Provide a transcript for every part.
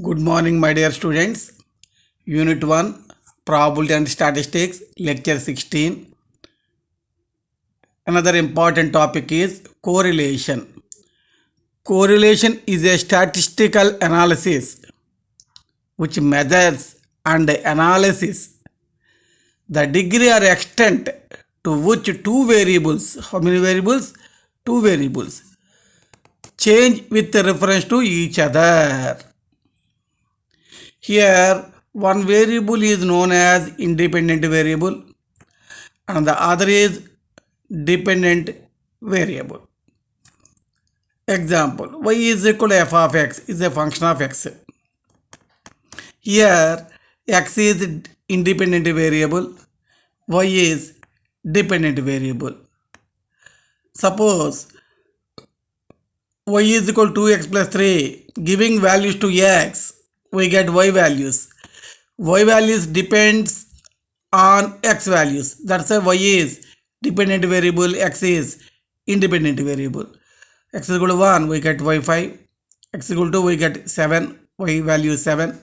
Good morning, my dear students. Unit 1 Probability and Statistics, Lecture 16. Another important topic is correlation. Correlation is a statistical analysis which measures and analyzes the degree or extent to which two variables, how many variables? Two variables change with reference to each other. Here, one variable is known as independent variable and the other is dependent variable. Example, y is equal to f of x is a function of x. Here, x is independent variable, y is dependent variable. Suppose y is equal to x plus 3, giving values to x, we get y values. Y values depends on x values. That's why y is dependent variable, x is independent variable. X is equal to 1, we get y5. X is equal to 2, we get 7, y value 7.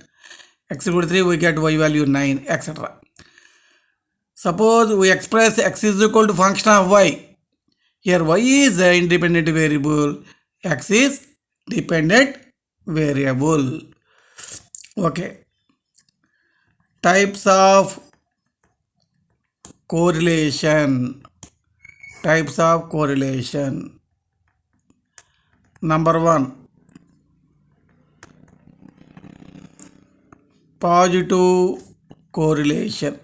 X is equal to 3, we get y value 9, etc. Suppose we express x is equal to function of y. Here y is an independent variable, x is dependent variable. Okay. Types of correlation. Types of correlation. Number 1, positive correlation.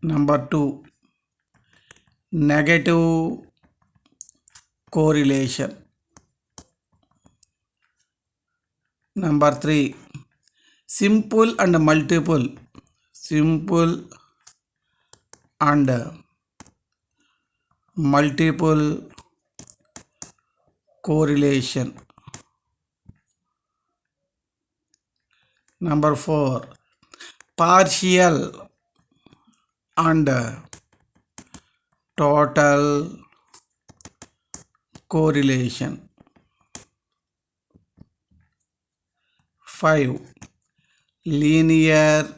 Number 2, negative correlation. Number 3, simple and multiple. Simple and multiple correlation. Number 4, partial and total correlation. 5, linear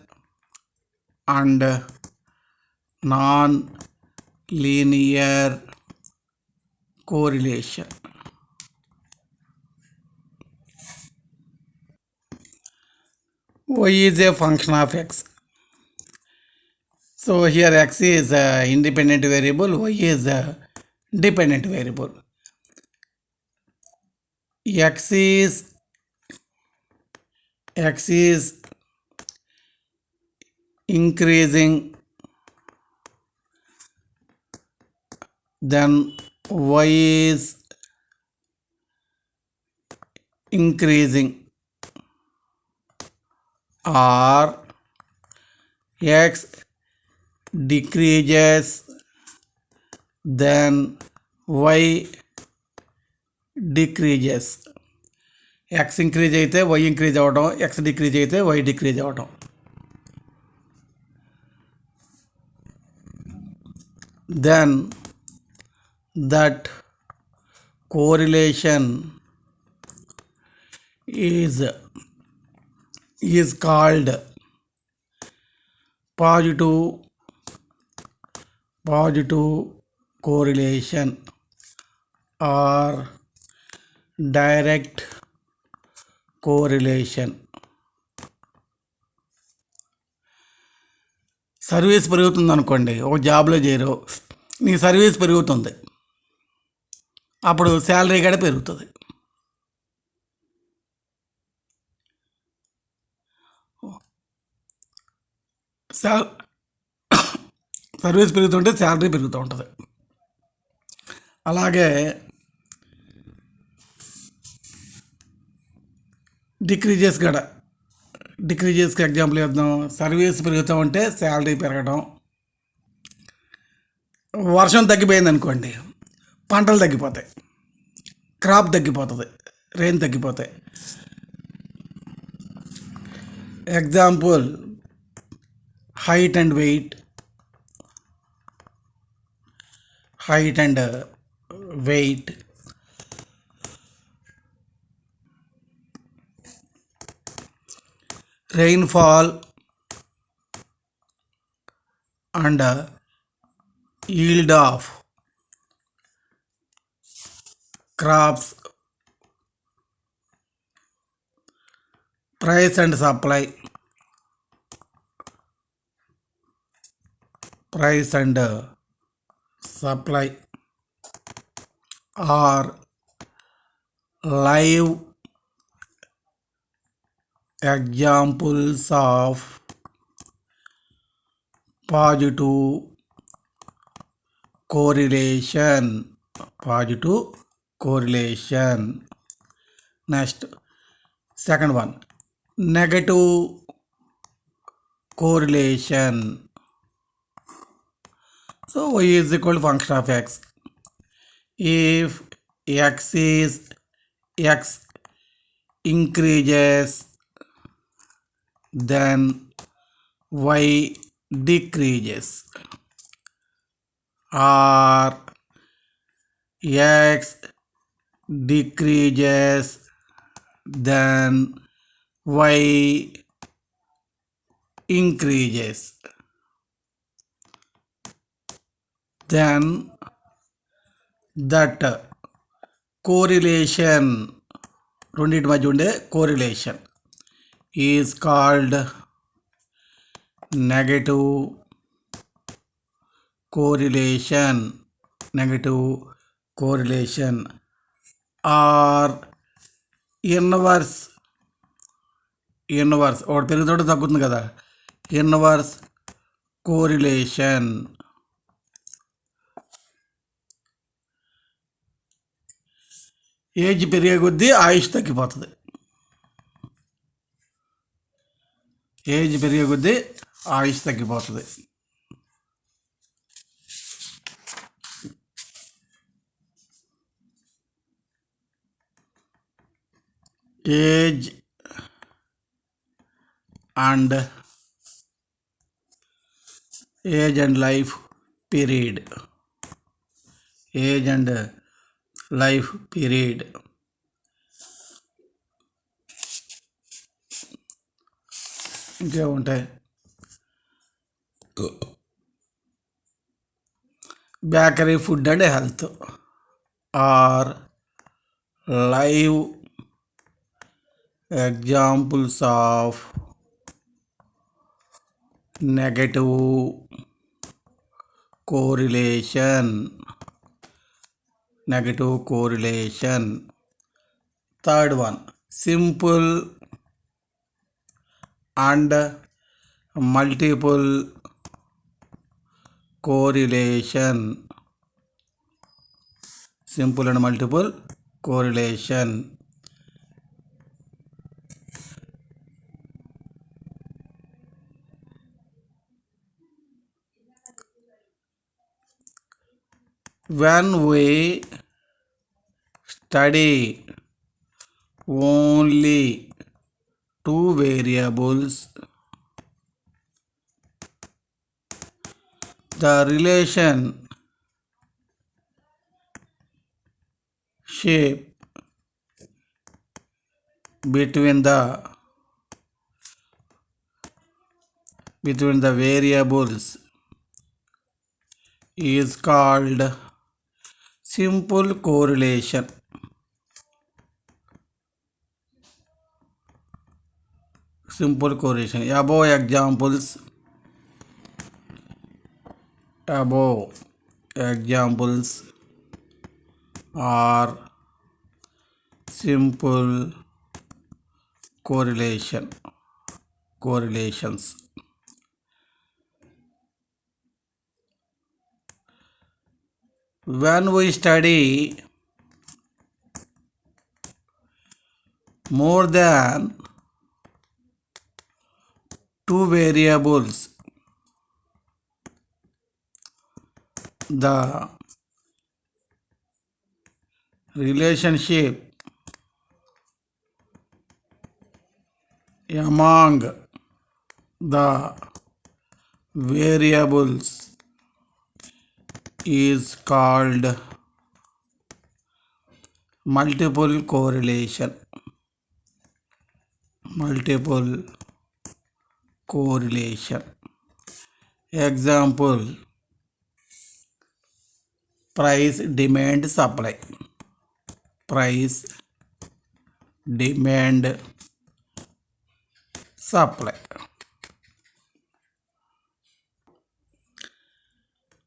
and non-linear correlation. Y is a function of x. So here x is a independent variable, y is a dependent variable. X is increasing, then y is increasing, or x decreases, then y decreases. X increase అయితే y increase అవడం, x decrease అయితే y decrease అవడం. Then that correlation is called positive correlation or direct correlation. Service పెరుగుతుంది అనుకోండి, ఒక జాబ్లో చేరు, నీ సర్వీస్ పెరుగుతుంది, అప్పుడు శాలరీ కూడా పెరుగుతుంది. సర్వీస్ పెరుగుతుంటే శాలరీ పెరుగుతూ ఉంటుంది. అలాగే డిక్రీజెస్కి ఎగ్జాంపుల్ ఇద్దాం. సర్వీస్ పెరుగుతూ ఉంటే శాలరీ పెరగడం. వర్షం తగ్గిపోయింది అనుకోండి, పంటలు తగ్గిపోతాయి, క్రాప్ తగ్గిపోతుంది, రెయిన్ తగ్గిపోతాయి. Example height and weight. rainfall and yield of crops, price and supply, price and supply are live examples of positive correlation. Positive correlation. Next, second one, negative correlation. So y is equal to function of x. If x increases, then y decreases, or x decreases, then y increases. Then that correlation, రెండింటి మధ్య ఉండే correlation is called negative correlation. Negative correlation or inverse ఒకటి పెరుగుతోటి తగ్గుతుంది కదా, inverse correlation. Age పెరిగే కొద్దీ ఆయుష్ తగ్గిపోతుంది. ఏజ్ పెరిగే కొద్దీ ఆయుష్ తగ్గిపోతుంది. Age and life period. Age and life period. ఇంకేముంటాయి? Bakery food and health are live examples of negative correlation. Negative correlation. Third one, simple and multiple correlation. Simple and multiple correlation. When we study only two variables, the relationship between the variables is called simple correlation. Simple correlation. Above examples are simple correlations. When we study more than two variables, the relationship among the variables is called multiple correlation. Multiple correlation. Example, price, demand, supply. Price, demand, supply.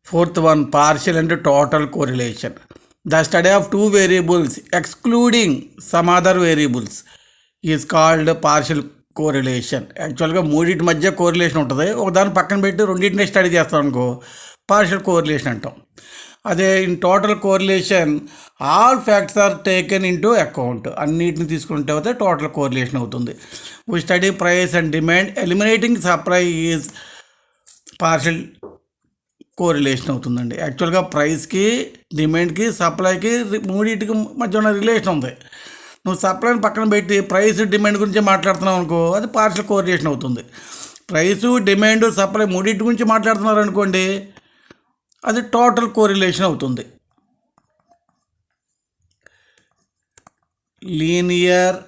Fourth one, partial and total correlation. The study of two variables excluding some other variables is called partial correlation. యాక్చువల్గా మూడింటి మధ్య correlation ఉంటుంది, ఒకదాని పక్కన పెట్టి రెండింటిని study చేస్తాం అనుకో పార్షియల్ కోరిలేషన్ అంటాం. అదే in total correlation all facts are taken in to account, అన్నిటిని తీసుకుంటే అయితే టోటల్ కోరిలేషన్ అవుతుంది. We study price and demand, eliminating supply is partial correlation అవుతుందండి. యాక్చువల్గా ప్రైస్కి, డిమాండ్కి, సప్లైకి మూడింటికి మధ్య ఉన్న రిలేషన్ ఉంది. నువ్వు సప్లైని పక్కన పెట్టి ప్రైస్, డిమాండ్ గురించి మాట్లాడుతున్నావు అనుకో అది పార్షియల్ కోరిలేషన్ అవుతుంది. ప్రైసు, డిమాండ్, సప్లై మూడింటి గురించి మాట్లాడుతున్నారు అనుకోండి అది టోటల్ కోరిలేషన్ అవుతుంది. Linear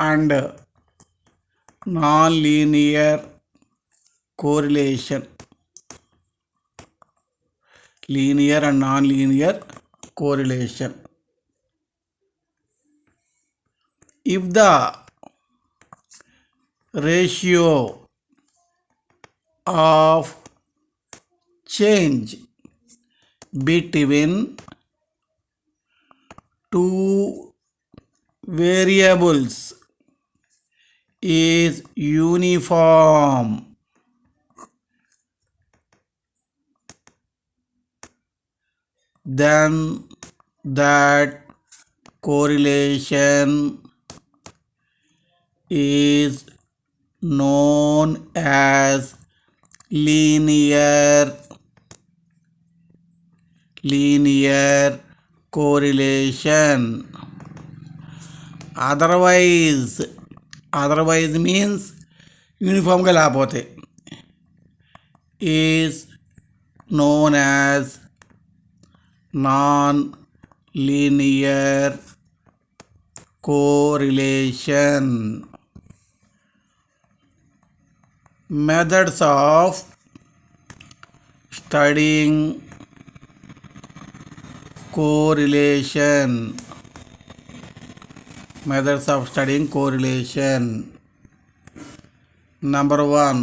and non linear correlation. Linear and non-linear correlation. If the ratio of change between two variables is uniform, then that correlation is known as linear correlation. Otherwise means uniformగా లేకపోతే is known as non-linear correlation. Methods of studying correlation. Methods of studying correlation. Number 1,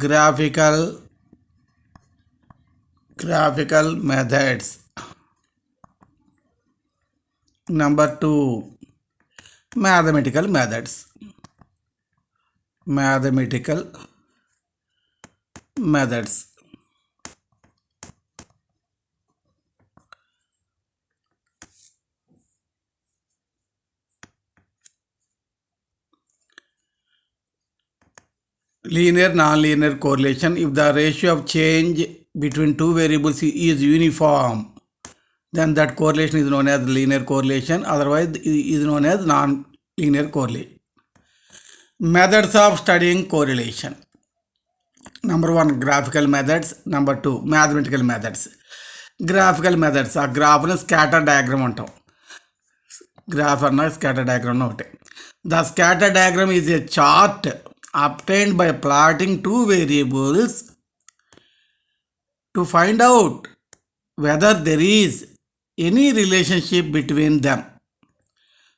graphical methods. Number 2, mathematical methods. Linear, non-linear correlation. If the ratio of change between two variables is uniform, then that correlation is known as linear correlation. Otherwise it is known as non-linear correlation. Methods of studying correlation. Number 1, graphical methods. Number 2, mathematical methods. Graphical methods, ఆ గ్రాఫ్ని scatter diagram అంటాం. Graph అన్న scatter diagram ఒకటి. The scatter diagram is a chart obtained by plotting two variables to find out whether there is any relationship between them.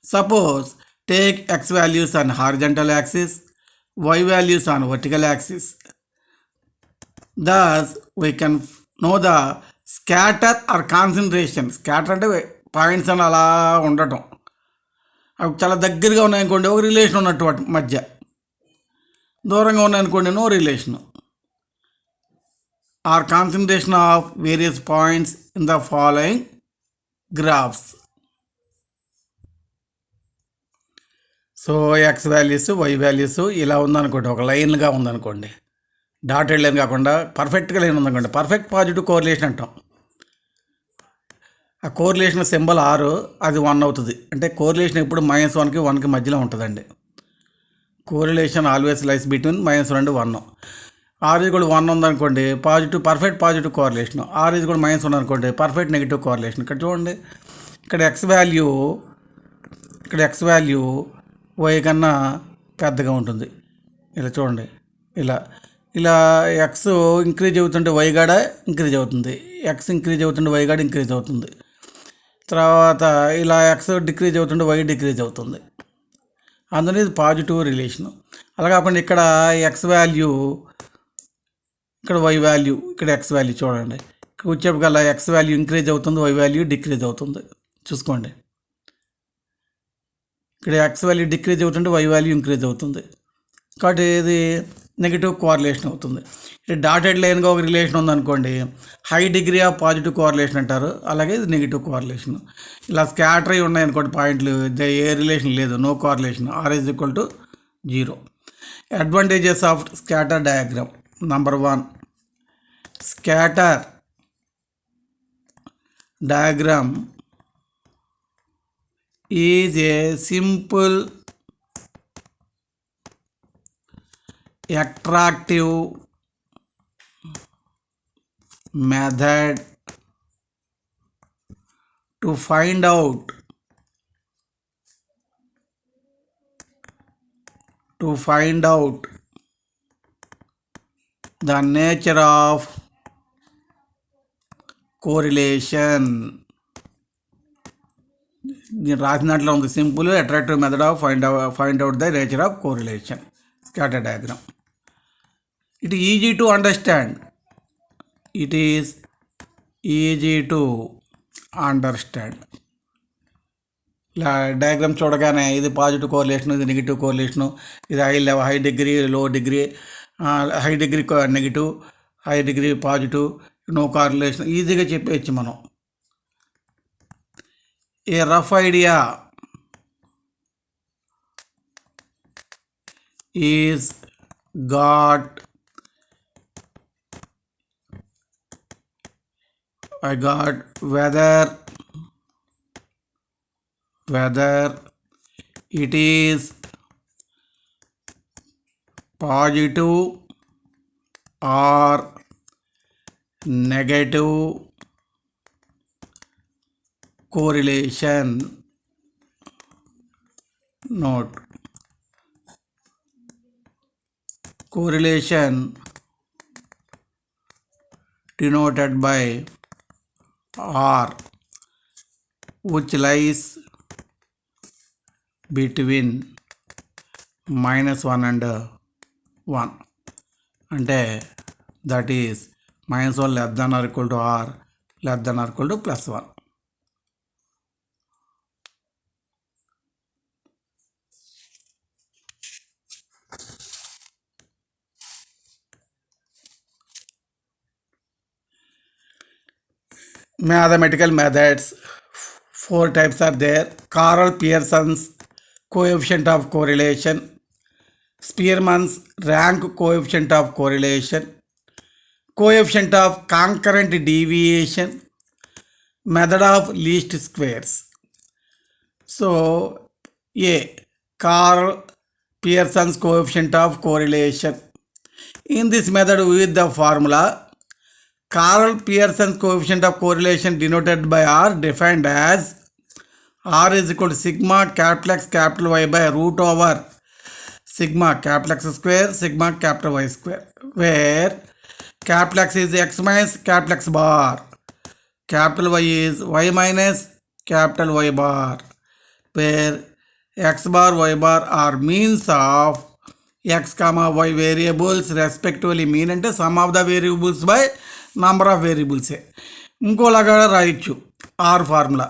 Suppose take x values on horizontal axis, y values on vertical axis. Thus we can know the scatter or concentration. Scatter అంటే points అని అలా ఉండటం, అవి చాలా దగ్గరగా ఉన్నాయనుకోండి ఒక relation ఉన్నట్టు వాటి మధ్య, దూరంగా ఉన్నాయనుకోండి no relation. R concentration of various points in the following graphs. So X values, Y values ఇలా ఉందనుకోండి, ఒక లైన్గా ఉందనుకోండి, డాటెడ్ లైన్ కాకుండా పర్ఫెక్ట్గా లైన్ ఉందనుకోండి, పర్ఫెక్ట్ పాజిటివ్ కోరిలేషన్ అంటాం. ఆ కోరిలేషన్ సింబల్ 6, అది 1 అవుతుంది. అంటే కోరిలేషన్ ఎప్పుడు -1కి 1కి మధ్యలో ఉంటుందండి. Correlation always lies between -1 and 1. R is కూడా 1 ఉందనుకోండి positive, perfect positive correlation. R is కూడా -1 అనుకోండి పర్ఫెక్ట్ నెగిటివ్ కోరిలేషన్. ఇక్కడ చూడండి, ఇక్కడ ఎక్స్ వాల్యూ వై కన్నా పెద్దగా ఉంటుంది, ఇలా చూడండి, ఇలా ఇలా ఎక్స్ ఇంక్రీజ్ అవుతుంటే వై కూడా ఇంక్రీజ్ అవుతుంది, ఎక్స్ ఇంక్రీజ్ అవుతుంటే వై కూడా ఇంక్రీజ్ అవుతుంది. తర్వాత ఇలా ఎక్స్ డిక్రీజ్ అవుతుంటే వై డిక్రీజ్ అవుతుంది. అందులో ఇది పాజిటివ్ రిలేషన్. అలా కాకుండా ఇక్కడ ఎక్స్ వాల్యూ, ఇక్కడ వై వాల్యూ, ఇక్కడ ఎక్స్ వాల్యూ చూడండి, ఇక్కడ వచ్చేప్పటికల్లా ఎక్స్ వాల్యూ ఇంక్రీజ్ అవుతుంది, వై వాల్యూ డిక్రీజ్ అవుతుంది. చూసుకోండి, ఇక్కడ ఎక్స్ వాల్యూ డిక్రీజ్ అవుతుంటే వై వాల్యూ ఇంక్రీజ్ అవుతుంది, కాబట్టి ఇది నెగిటివ్ కోరిలేషన్ అవుతుంది. ఇది డాటెడ్ లైన్గా ఒక రిలేషన్ ఉందనుకోండి, high degree of positive correlation అంటారు, అలాగే ఇది నెగిటివ్ కోరిలేషన్. ఇలా స్కాటర్ అయి ఉన్నాయనుకోండి పాయింట్లు, ఏ రిలేషన్ లేదు, no correlation, R is equal to 0. Advantages of scatter diagram. Number 1, scatter diagram is a simple, attractive method to find out the nature of correlation. రాసినట్లు ఉంది, simple attractive method of find out the nature of correlation, scatter diagram. It easy to understand, it is easy to understand. ఇలా diagram చూడగానే ఇది positive correlation, ఇది negative correlation, ఇది high degree, low degree, high degree negative, high degree positive, no correlation, ఈజీగా చెప్పేయచ్చు మనం. A rough idea is got, I got whether it is positive or negative correlation. Note, correlation denoted by R, which lies between -1 and 1, అంటే that is -1 less than or equal to R, less than or equal to +1. Mathematical methods, 4 types are there. Carl Pearson's coefficient of correlation, Spearman's rank coefficient of correlation, coefficient of concurrent deviation, method of least squares. So A, Carl Pearson's coefficient of correlation. In this method, we use the formula Carl Pearson's coefficient of correlation denoted by R, defined as R is equal to sigma capital X capital Y by root over sigma capital X square sigma capital Y square, where capital X is X minus capital X bar, capital Y is Y minus capital Y bar, where X bar Y bar are means of X comma Y variables respectively. Mean అంటే sum of the variables by number of variables. ఇంకోలాగా రాయొచ్చు R formula,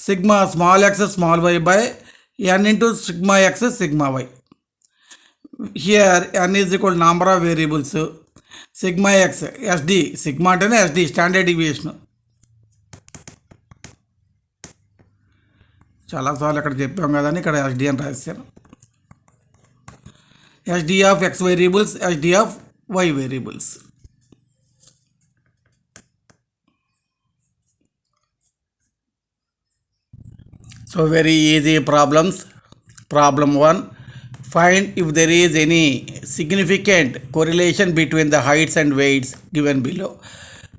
sigma small X small Y by N into sigma X sigma Y. Here N is equal number of variables, sigma X SD, sigma అంటేనే SD standard deviation. చాలాసార్లు ఇక్కడ చెప్పాం కదా అని ఇక్కడ SD అని రాశాను. SD of X variables, SD of Y variables. So very easy problems. Problem 1, find if there is any significant correlation between the heights and weights given below.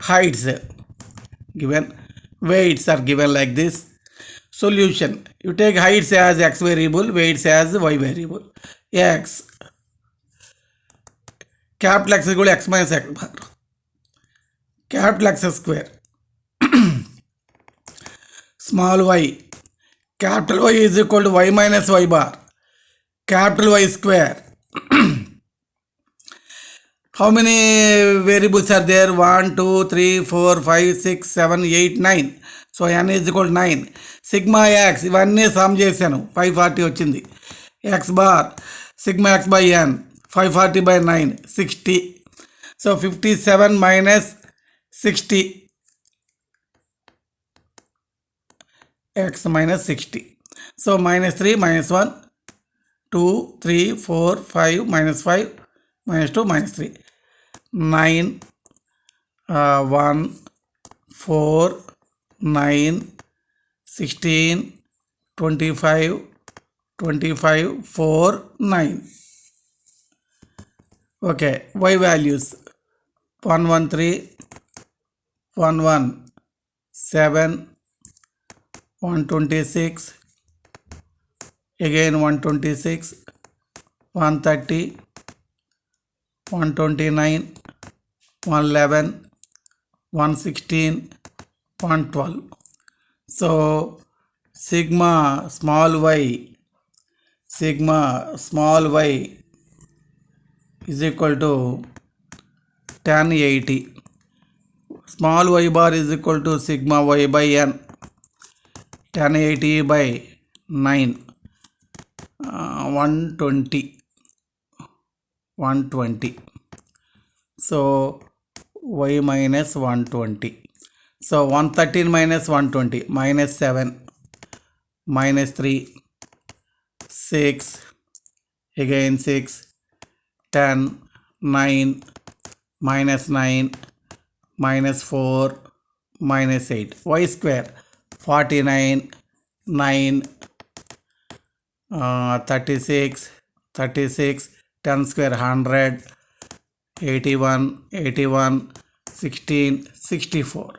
Heights given, weights are given like this. Solution, you take heights as x variable, weights as y variable. X capital X is equal to x minus x bar. Capital X square. Small y. Capital Y is equal to y minus y bar. Capital Y square. How many variables are there? 1, 2, 3, 4, 5, 6, 7, 8, 9. So n is equal to 9. Sigma x, ఇవన్నీ some చేశాను, 540 వచ్చింది. X bar, sigma x by n, 540 by 9, 60. So 57 minus 60. X minus 60. So minus 3 minus 1, 2, 3, 4, 5, minus 5, minus 2, minus 3. 9, 1, 4, 9, 16, 25, 25, 4, 9. Okay, y values 113, 117, 126, again 126, 130, 129, 111, 116, 112. So sigma small y is equal to 1080. Small y bar is equal to sigma y by n. 1080 by 9, 120. So y minus 120. So 113 minus 120, minus 7, minus 3, 6, again 6, 10, 9, minus 9, minus 4, minus 8. Y square 49, 9, 36, 10 square 100, 81, 16, 64.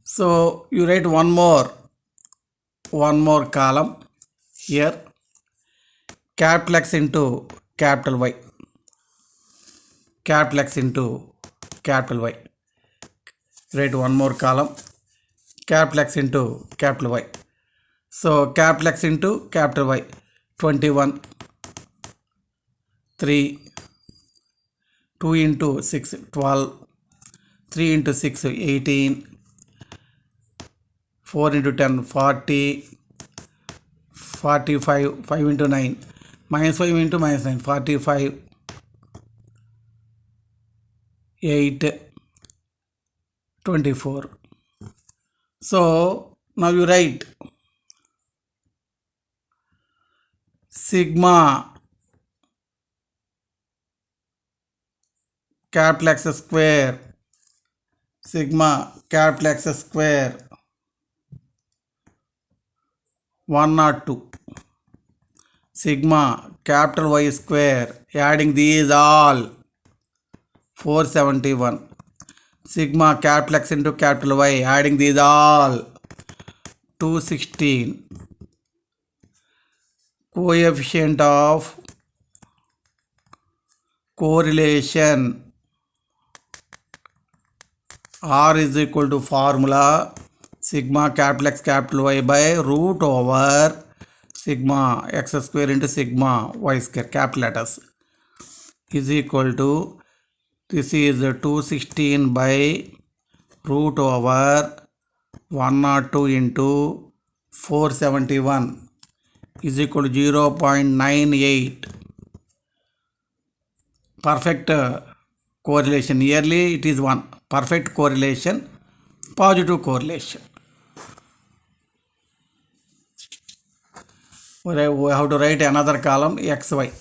So you write one more column here, capital X into capital Y. Capital X into capital Y. Write one more column, capital X into capital Y. So capital X into capital Y, 21, 3, 2 into 6, 12, 3 into 6, 18, 4 into 10, 40, 45, 5 into 9, minus 5 into minus 9, 45, 8, 24. So now you write sigma capital X square, sigma capital X square 102, sigma capital Y square, adding these all 471, sigma capital X into capital Y, adding these all 216, coefficient of correlation R is equal to formula sigma capital X capital Y by root over sigma x square into sigma y square, capital letters, is equal to, this is 216 by root over 102 into 471 is equal to 0.98. Perfect correlation. Yearly it is 1. Perfect correlation, positive correlation. We have to write another column xy.